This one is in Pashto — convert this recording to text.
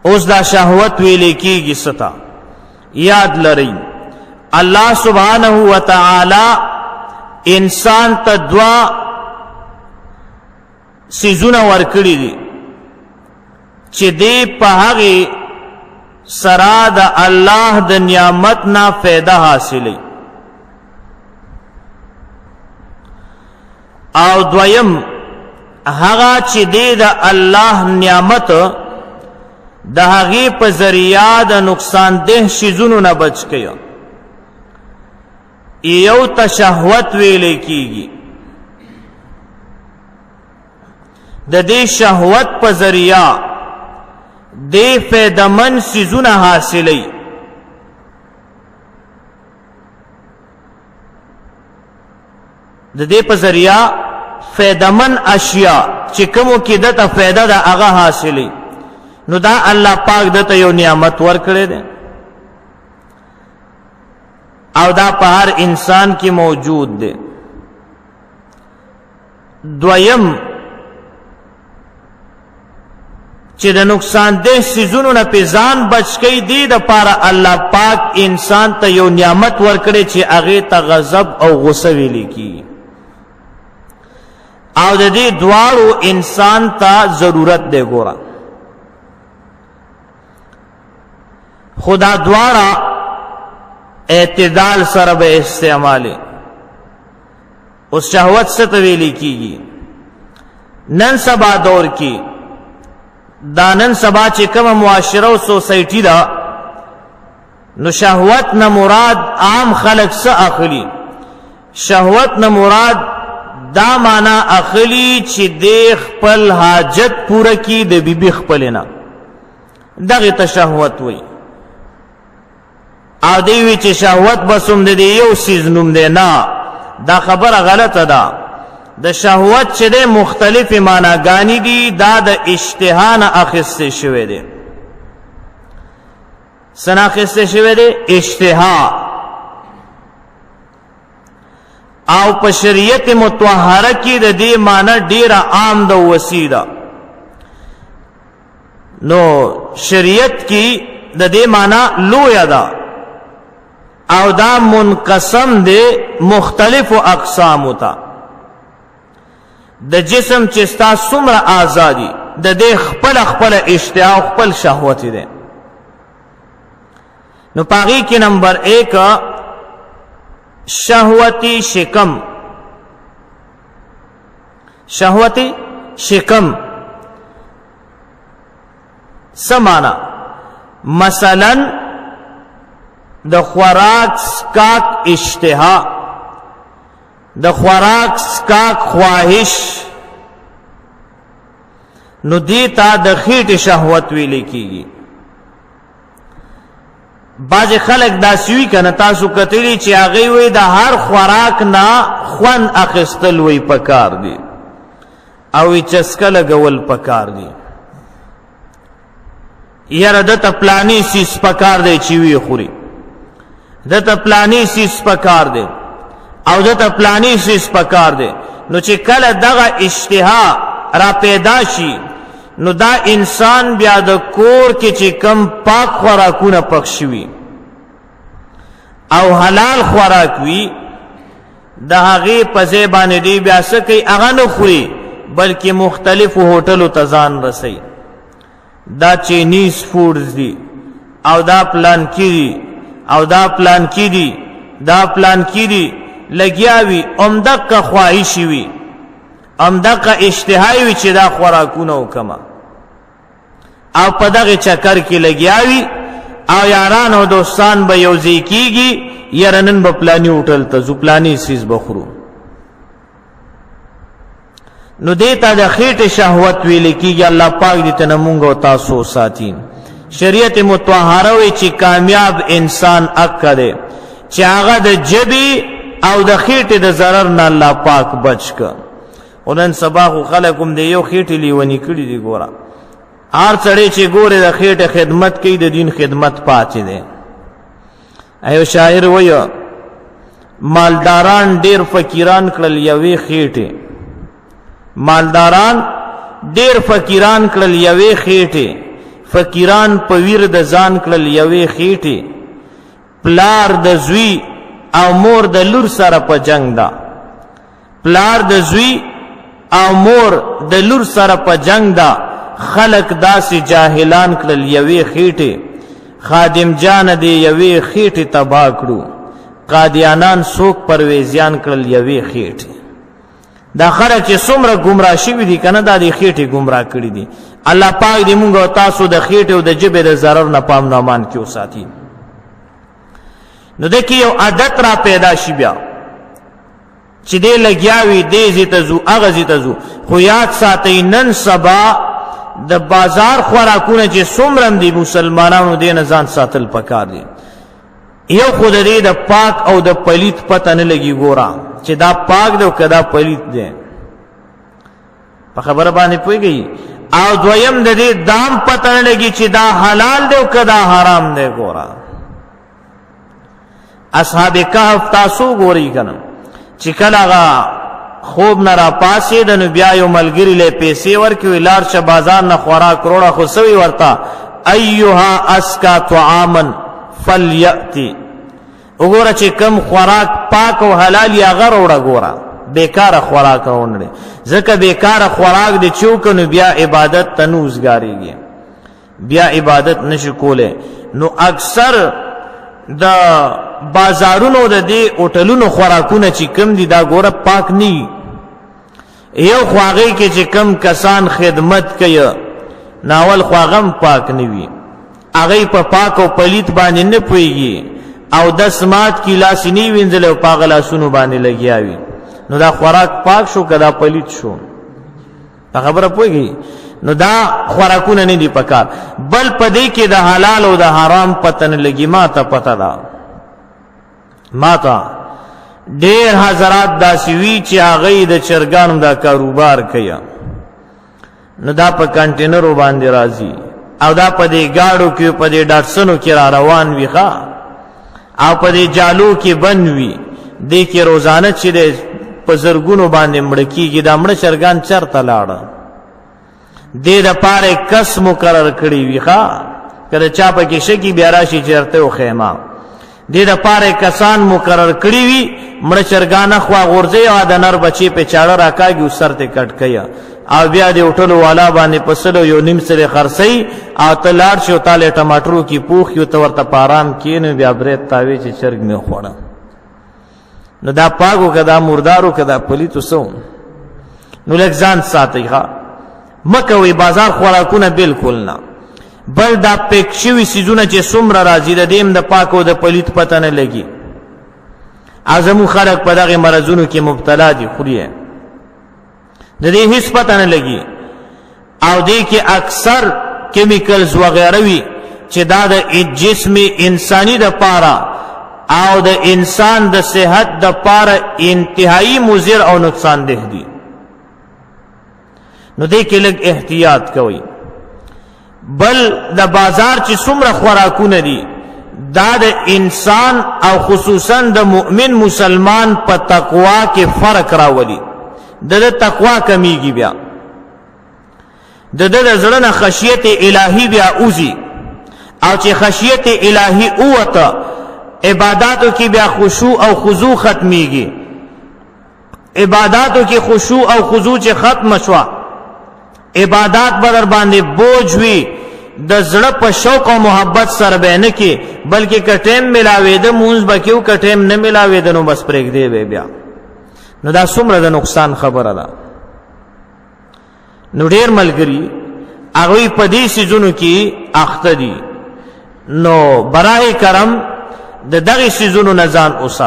اوس دا شهوت ویلې کیږي ستا یاد لرئ الله سبحانه وتعالی انسان ته دوا سیزونه ورکړي دي چې دې په هغه سرا د الله د نعمت نه فائدہ حاصلې او دویم هغه چې دې د الله نعمت د هغه په ذریعہ د نقصان ده شیزونو نه بچ کړي یو تشهوت ویلې کیږي د دې شهوت په ذریعہ دې فائدمن سيزونه حاصلې د دې په ذریعہ فائدمن اشیاء چې کومو کې دته فائدہ ده هغه حاصلې نو دا الله پاک دته یو نعمت ورکړي ده او دا په هر انسان کې موجود ده دویم چې د نقصان ده سيزونو نه په ځان بچ کی دی د پاره الله پاک انسان ته یو نعمت ورکړي چې هغه ته غضب او غصه ویل کی او د دې دواړو انسان ته ضرورت دی ګوره خدا دواړه اعتدال سره به استعمال اوس شهوت ست ویلې کیږي نن سبا دور کې دا نن سبا چې کوم معاشره او سوسایټي دا نو شهوت نه مراد عام خلق څه اخلي شهوت نه مراد دا معنا اخلي چې د خپل حاجت پوره کی د بیبي خپل نه دغه ته شهوت وایي او دی وی چې شهوت بسوم د یو سیز نوم دی نه دا خبره غلطه ده د شهوت چې د مختلف معناګانی دي دا د اشتها نه اخیسته شوی دی سنا اخیسته شوی دی اشتها او په شریعت متطهره کې د دې معنی ډیره عام ده وسیده نو شریعت کې د دې معنی لوی ده او دا منقسم دی مختلف اقسام ہوتا د جسم چې ستا څومره آزادي د دې خپل خپل اشتها او خپل شهوت دی نو پاغي کې نمبر 1 شهوتی شکم شهوتی شکم سمانا مثلا د خوراک سکاک اشتها د خوراک سکاک خواهش نو دیتا د خېټه شهوت ویل کیږي باج خلق دا سوي کنه تاسو کتلی چې هغه وي د هر خوراک نه خوان اخستل وي پکار دي او چسکل غول پکار دي یاره د پلانی سیس پکار دی چې وی خوري د پلانی سیس پکار دی او د پلانی سیس پکار دی نو چې کله دغه اشتها را پیدا شي نو دا انسان بیا د کور کې چې کم پاک خوراکونه پخښوي او حلال خوراک وي د هغه په ځای باندې دی بیا څه کوي هغه نه خوري بلکې مختلفو هوټلو ته ځان رسي دا چینیز فودز دي او دا پلان کی او دا پلان کی دي دا پلان کی دي لګیاوي اومدک خواهشي وي اومدک اشتهاي وي چې دا خوراکونه وکما او په دغه چکر کې لګیاوي او یاران او دوستان به یوځي کیږي يرنن په پلاني هوټل ته زو پلاني سیس بخرو نو دیتا د خېټه شهوت ویل کیږي الله پاک دې ته مونږ او تاسو ساتي شریعت متطهره وی چې کامیاب انسان اکړي چې هغه د جبي او د خېټه د zarar نه الله پاک بچ ک ونن سبا خلکم دی یو خېټه لیونی کړي دی ګوره هر څړې چې ګوره د خېټه خدمت کوي د دین خدمت پاتې دی ایو شاعر وایو مالداران ډیر فقیران کړل یوې خېټه مالداران ډیر فقیران کړل یوې خېټه فقیران په ویر د ځان کړل یوې خېټې، پلار د زوی او مور د لور سره په جنگ ده، پلار د زوی او مور د لور سره په جنگ ده، خلق داسې جاهلان کړل یوې خېټې، خادم جان دی یوې خېټې تباه کړو، قادیانان څوک پرویزیان کړل یوې خېټې. دا خلک چې څومره گمراه شوي دي کنه، دا د خېټې گمراه کړي دي. الله پاک دې مونږ او تاسو د خېټې او د ژبې د ضرر نه پام نه امان کې وساتي. نو دکې یو عادت را پیدا شي بیا چې دې لګیاوي دې زی ته ځو هغه زی ته ځو، خو یاد ساتئ نن سبا د بازار خوراکونه چې څومره دي مسلمانانو دې نه ځان ساتل پکار دي. یو خود دې د پاک او د پلیت پته نه لګي ګورا چې دا پاک دی او کدا پلیت دی، په خبره باندې پوهیږي. او دویم د دې دام پته نه لګي چې دا حلال دی او کدا حرام دی. ګورا اصحاب کهف تاسو ګورئ کنه چې کله هغه خوب نه را پاسې د نو بیا یو ملګری له پیسې ورکوي، لار شه بازار نه خوراک کروڑه خو سوي ورته ایها اسکا طعاما فلیأتی. وګوره چې کم خوراک پاک او حلال یا غیر وړه ګوره بیکاره خوراک راوړي، ځکه بیکاره خوراک د چوکنو بیا عبادت تنوزګاریږي، بیا عبادت نشي کوله. نو اکثر د بازارونو د دې هوټلونو خوراکونه چې کم دي دا ګوره پاک نه. یو خواغې کې چې کم کسان خدمت کوي ناول خواغم پاک نه وي، هغه په پاک او پلیت باندې نه پويږي او د سمات کی لاس نی وینځل او پاغلا سونو باندې لګیاوي. نو دا خوراک پاک شو کدا پلیت شو، په خبره پويږي. نو دا خوراکونه نه دي پکار، بل پدې کې د حلال او د حرام پتن لګي. ما ته پته ده، ما ته ډېر حضرات داسې وي چې هغه د چرګانو دا کاروبار کوي، نو دا په کنټینرو باندې راځي او دا په دې گاډو کې په دې ډاټسنو کې را روان وي ښا، او په دې جالو کې بند وي، دې کې روزانه چې د په زرګونو باندې مړ کېږي. دا مړ چرګان چرته لاړه دې د پاره کس مقرر کړی وي ښا، کله چا په کې شکی بیا راشي چرته او خیمه دې د پاره کسان مقرر کړی وي، مړ چرګان خوا غورځي او د نر بچي په چاړه راکاږي او سر ته کټ کیا او بیا دې هوټل والا باندې پسلو یو نیم سره خرسي او تلار شو تاله ټماټرو کی پوخ یو تور ته پارام کین بیا برت تاوي چې چرګ می خوړه. نو دا پاګو کدا مردارو کدا پلیتو سو. نو لګزان ساتي ښا، مکه وی بازار خوراکونه بالکل نه، بل دا پکشوي سيزونه چې څومره راځي د دیم د پاکو د پلیت پته نه لګي. اعظم خلق په دغه مرزونو کې مبتلا دي، خوري د دې هیڅ پته نه لګي. او دې کې اکثر کیمیکلز وغیرہ وی چې دا د جسم انساني د پاره او د انسان د صحت د پاره انتهایی مضر او نقصان ده دي. نو دې کې لږ احتیاط کوئ. بل د بازار چې څومره خوراکونه دي دا د انسان او خصوصا د مؤمن مسلمان په تقوا کې فرق راولي، د تقوا کمیږي، بیا د زړه نه خشیت الهی بیا اوزي، او چې خشیت الهی اوته عبادتو کې بیا خشوع او خضوع ختميږي. عبادتو کې خشوع او خضوع چې ختم شوا، عبادت بدر باندې بوج وی د زړه په شوق او محبت سره به نه کې، بلکې کټیم ملاوي د مونږ بکیو کټیم نه ملاوي د نو بس پرېګ دی بیا. نو دا څومره د نقصان خبره ده. نو ډېر ملګری هغه په دې سيزونو کې اخته دي. نو برای کرم د دغه سيزونو نه ځان اوسه.